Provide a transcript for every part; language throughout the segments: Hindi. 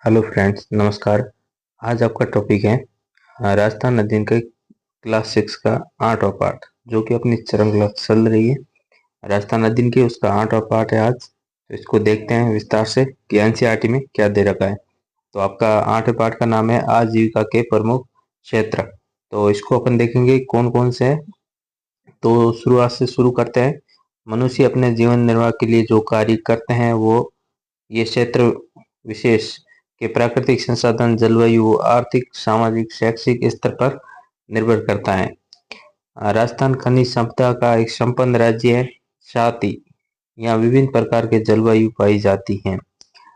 हेलो फ्रेंड्स, नमस्कार। आज आपका टॉपिक है राजस्थान अध्ययन के क्लास 6 का 8वां पार्ट, जो कि अपनी चरम क्लास चल रही है। राजस्थान अध्ययन की उसका 8वां पार्ट है आज। तो इसको देखते हैं विस्तार से कि एनसीईआरटी में क्या दे रखा है। तो आपका 8वें पार्ट का नाम है आजीविका के प्रमुख क्षेत्र। तो इसको अपन देखेंगे कौन कौन से हैं। तो शुरुआत से शुरू करते हैं। मनुष्य अपने जीवन निर्वाह के लिए जो कार्य करते हैं वो ये क्षेत्र विशेष के प्राकृतिक संसाधन, जलवायु, आर्थिक, सामाजिक, शैक्षिक स्तर पर निर्भर करता है। राजस्थान खनिज संपदा का एक संपन्न राज्य है। साथ ही यहाँ विभिन्न प्रकार के जलवायु पाई जाती हैं।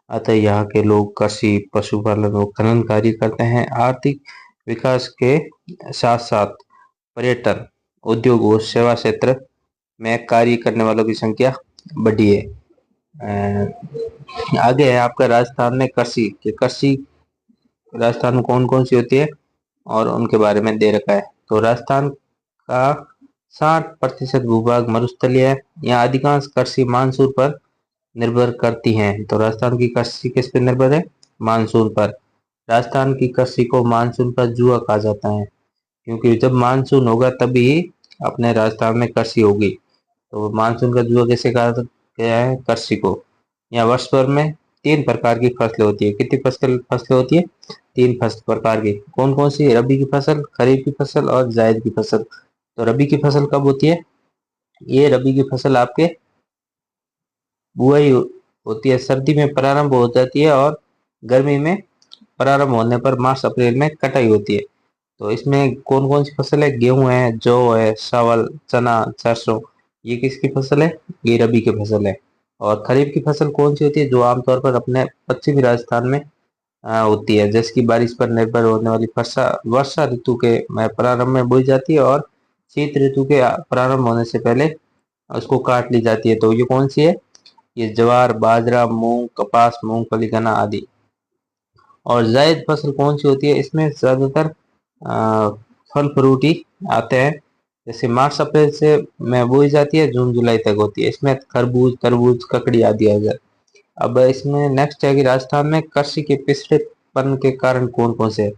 अतः यहाँ के लोग कृषि, पशुपालन और खनन कार्य करते हैं। आर्थिक विकास के साथ साथ पर्यटन, उद्योग और सेवा क्षेत्र में कार्य करने वालों की संख्या बढ़ी है। आगे है आपका राजस्थान में कृषि राजस्थान में कौन कौन सी होती है और उनके बारे में दे रखा है। तो राजस्थान का 60% भूभाग मरुस्थलीय है। यहाँ अधिकांश कृषि मानसून पर निर्भर करती हैं। तो राजस्थान की कृषि किस पर निर्भर है? मानसून पर। राजस्थान की कृषि को मानसून का जुआ कहा जाता है, क्योंकि जब मानसून होगा तभी अपने राजस्थान में कृषि होगी। तो मानसून का जुआ कैसे कहा गया है कृषि को? यहाँ वर्ष भर में 3 प्रकार की फसलें होती है। कितनी फसलें होती है? 3 प्रकार की। कौन कौन सी? रबी की फसल, खरीफ की फसल और जायद की फसल। तो रबी की फसल कब होती है? ये रबी की फसल आपके बुआई होती है, सर्दी में प्रारंभ हो जाती है और गर्मी में प्रारंभ होने पर मार्च अप्रैल में कटाई होती है। तो इसमें कौन कौन सी फसल है? गेहूं है, जौ है, चावल, चना, सरसों। ये किसकी फसल है? ये रबी की फसल है। और खरीफ की फसल कौन सी होती है? जो आमतौर पर अपने पश्चिमी राजस्थान में होती है, जैसे कि बारिश पर निर्भर होने वाली फसल वर्षा ऋतु के प्रारंभ में बोई जाती है और शीत ऋतु के प्रारंभ होने से पहले उसको काट ली जाती है। तो ये कौन सी है? ये ज्वार, बाजरा, मूंग, कपास, मूंगफली, गन्ना आदि। और जायद फसल कौन सी होती है? इसमें ज्यादातर फल फ्रूट ही आते हैं, जैसे मार्च अप्रैल से में बोई जाती है, जून जुलाई तक होती है। इसमें खरबूज, तरबूज, ककड़ी आदि आ जाए। अब इसमें नेक्स्ट है कि राजस्थान में कृषि के पिछड़ेपन के कारण कौन कौन से हैं?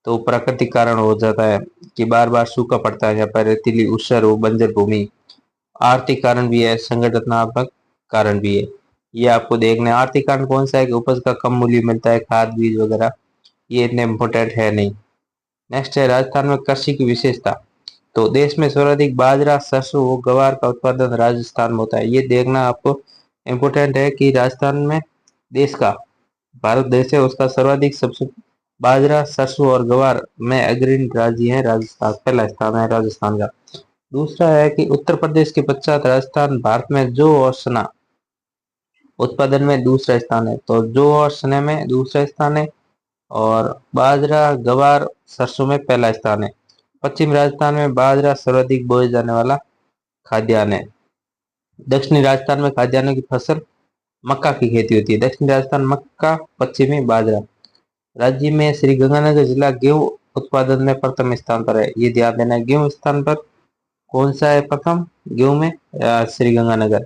तो प्राकृतिक कारण हो जाता है कि बार बार सूखा पड़ता है, यहाँ पर रेतीली ऊसर हो, बंजर भूमि। आर्थिक कारण भी है, संगठनात्मक कारण भी है। ये आपको देखना है। आर्थिक कारण कौन सा है? कि उपज का कम मूल्य मिलता है, खाद बीज वगैरह ये इतने इम्पोर्टेंट है नहीं। नेक्स्ट है राजस्थान में कृषि की विशेषता। तो देश में सर्वाधिक बाजरा, सरसों व ग्वार का उत्पादन राजस्थान में होता है। ये देखना आपको इम्पोर्टेंट है कि राजस्थान में देश का, भारत देश है उसका सर्वाधिक सबसे बाजरा, सरसों और ग्वार में अग्रणी राज्य है राजस्थान, पहला स्थान है राजस्थान का। दूसरा है कि उत्तर प्रदेश के पश्चात राजस्थान भारत में जौ और चना उत्पादन में दूसरा स्थान है। तो जौ और चने में दूसरा स्थान है और बाजरा, ग्वार, सरसों में पहला स्थान है। पश्चिम राजस्थान में बाजरा सर्वाधिक बोए जाने वाला खाद्यान्न है। दक्षिणी राजस्थान में खाद्यान्नों की फसल मक्का की खेती होती है। दक्षिणी राजस्थान मक्का, पश्चिमी बाजरा। राज्य में श्री गंगानगर जिला गेहूं उत्पादन में प्रथम स्थान पर है। ये ध्यान देना है, गेहूं स्थान पर कौन सा है प्रथम? गेहूं में श्री गंगानगर।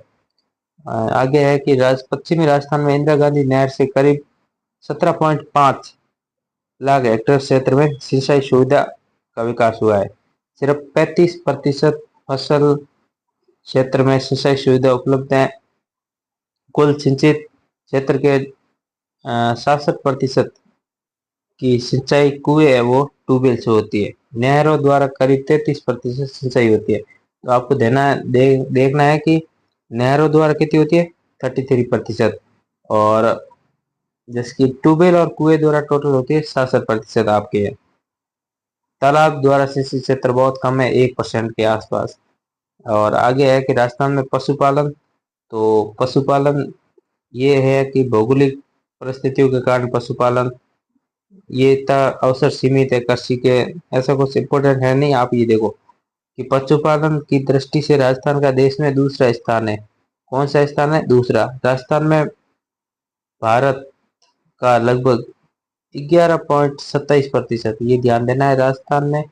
आगे है कि पश्चिमी राजस्थान में इंदिरा गांधी नहर से करीब 17.5 लाख हेक्टेयर क्षेत्र में सिंचाई सुविधा का विकास हुआ है। सिर्फ 35% फसल क्षेत्र में सिंचाई सुविधा उपलब्ध है। कुल सिंचित क्षेत्र के 67% की सिंचाई कुएं है वो ट्यूबवेल से होती है। नहरों द्वारा करीब 33% सिंचाई होती है। तो आपको देखना है कि नहरों द्वारा कितनी होती है? 33%। और जिसकी ट्यूबवेल और कुएं द्वारा टोटल होती है 67% आपके है। तालाब द्वारा सिंचित क्षेत्र बहुत कम है, 1% के आसपास। और आगे है कि राजस्थान में पशुपालन। तो पशुपालन ये है कि भौगोलिक परिस्थितियों के कारण पशुपालन ये इतना अवसर सीमित है कृषि के, ऐसा कुछ इम्पोर्टेंट है नहीं। आप ये देखो कि पशुपालन की दृष्टि से राजस्थान का देश में दूसरा स्थान है। कौन सा स्थान है? दूसरा। राजस्थान में भारत का लगभग 11.27%, ये ध्यान देना है। राजस्थान में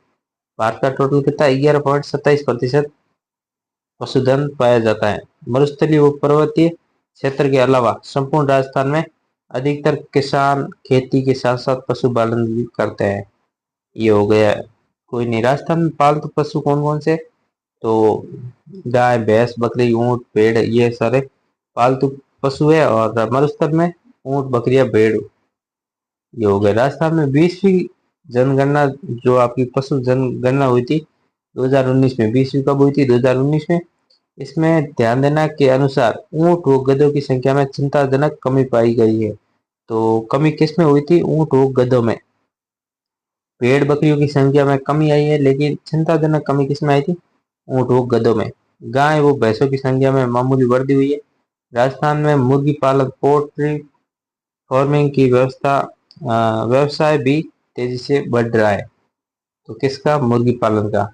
भारत का टोटल कितना? 11.27% पशुधन पाया जाता है। मरुस्थलीय व पर्वतीय क्षेत्र के अलावा संपूर्ण राजस्थान में अधिकतर किसान खेती के साथ साथ पशुपालन भी करते हैं। ये हो गया। कोई नहीं, राजस्थान में पालतू पशु कौन कौन से? तो गाय, भैंस, बकरी, ऊंट, भेड़, ये सारे पालतू पशु है। और मरुस्थल में ऊंट, बकरियां, भेड़, ये हो गए। राजस्थान में 20वीं जनगणना, जो आपकी पशु जनगणना हुई थी 2019 में, 20वीं कब हुई थी? 2019 में। इसमें ध्यान देना के अनुसार ऊंट व गधों की संख्या में चिंताजनक कमी पाई गई है। तो कमी किस में हुई थी? ऊंट व गधों में। भेड़ बकरियों की संख्या में कमी आई है, लेकिन चिंताजनक कमी किस में आई थी? ऊंट व गधों में। गाय व भैंसों की संख्या में मामूली वृद्धि हुई है। राजस्थान में मुर्गी पालन, पोल्ट्री फार्मिंग की व्यवसाय भी तेजी से बढ़ रहा है। तो किसका? मुर्गी पालन का।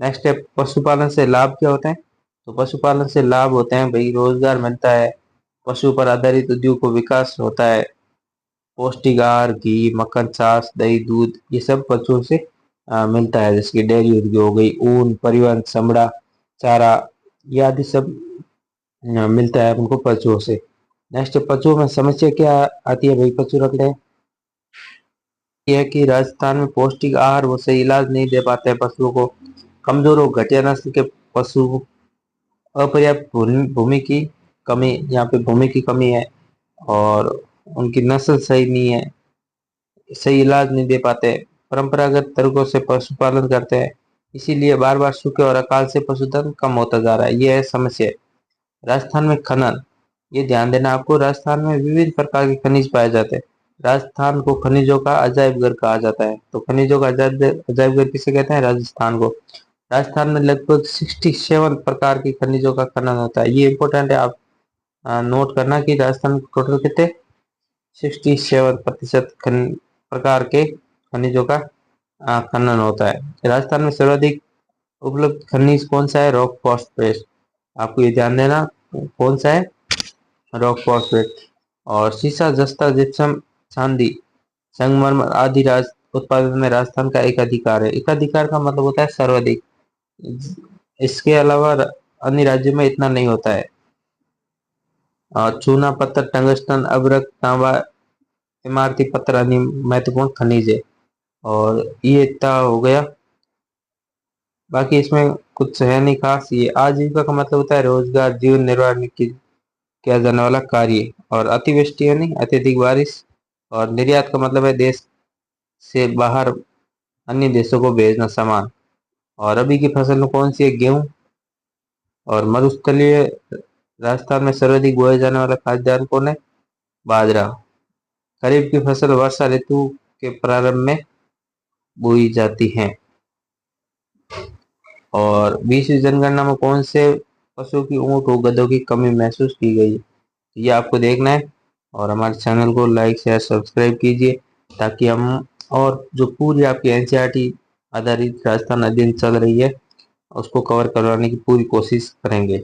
नेक्स्ट है, पशुपालन से लाभ क्या होते हैं? तो पशुपालन से लाभ होते हैं भाई, रोजगार मिलता है, पशु पर आधारित उद्योग को विकास होता है, पौष्टिक आहार, घी, मक्खन, छाछ, दही, दूध, ये सब पशुओं से मिलता है। जैसे कि डेयरी उद्योग हो गई, ऊन, परिवहन, चमड़ा, चारा, ये आदि सब मिलता है उनको पशुओं से। नेक्स्ट, पशुओं में समस्या क्या आती है भाई पशु रखते हैं? यह है कि राजस्थान में पौष्टिक आहार वो सही इलाज नहीं दे पाते हैं पशुओं को। कमजोर और घटिया नस्ल के पशु, अपर्याप्त भूमि की कमी, यहाँ पे भूमि की कमी है, और उनकी नस्ल सही नहीं है, सही इलाज नहीं दे पाते, परंपरागत तरीकों से पशुपालन करते हैं, इसीलिए बार बार सूखे और अकाल से पशुधन कम होता जा रहा है। ये है समस्या। राजस्थान में खनन, ये ध्यान देना आपको, राजस्थान में विविध प्रकार के खनिज पाए जाते हैं। राजस्थान को खनिजों का अजायब घर कहा जाता है। तो खनिजों का अजायब घर किसे कहते हैं? राजस्थान को। राजस्थान में लगभग 67 प्रकार की खनिजों का खनन होता है। ये इंपॉर्टेंट है, आप नोट करना कि राजस्थान में टोटल कितने? 67% प्रकार के खनिजों का खनन होता है। राजस्थान में सर्वाधिक उपलब्ध खनिज कौन सा है? Rock phosphate. आपको ये ध्यान देना, कौन सा है? Rock phosphate. और सीसा, जस्ता, जिप्सम, चांदी, संगमरमर आदि उत्पादन में राजस्थान का एक अधिकार है। एक अधिकार का मतलब होता है सर्वाधिक। इसके अलावा अन्य राज्यों में इतना नहीं होता है। और चूना पत्थर, टंगस्टन, अभ्रक, तांबा, इमारती पत्थर अन्य महत्वपूर्ण खनिज है। और ये इतना हो गया, बाकी इसमें कुछ है नहीं खास। ये आजीविका का मतलब होता है रोजगार, जीवन निर्वाह की किया जाने वाला कार्य। और अतिवृष्टि यानी अत्यधिक बारिश। और निर्यात का मतलब है देश से बाहर अन्य देशों को भेजना सामान। और अभी की फसल कौन सी है? गेहूं। और मरुस्थलीय राजस्थान में सर्वाधिक बोया जाने वाला खाद्यान्न कौन है? बाजरा। खरीफ की फसल वर्षा ऋतु के प्रारंभ में बोई जाती है। और 20वीं जनगणना में कौन से पशु की, ऊंट और गधों की कमी महसूस की गई? ये आपको देखना है। और हमारे चैनल को लाइक, शेयर, सब्सक्राइब कीजिए, ताकि हम और जो पूरी आपकी एनसीईआरटी आधारित राजस्थान अध्ययन चल रही है उसको कवर करवाने की पूरी कोशिश करेंगे।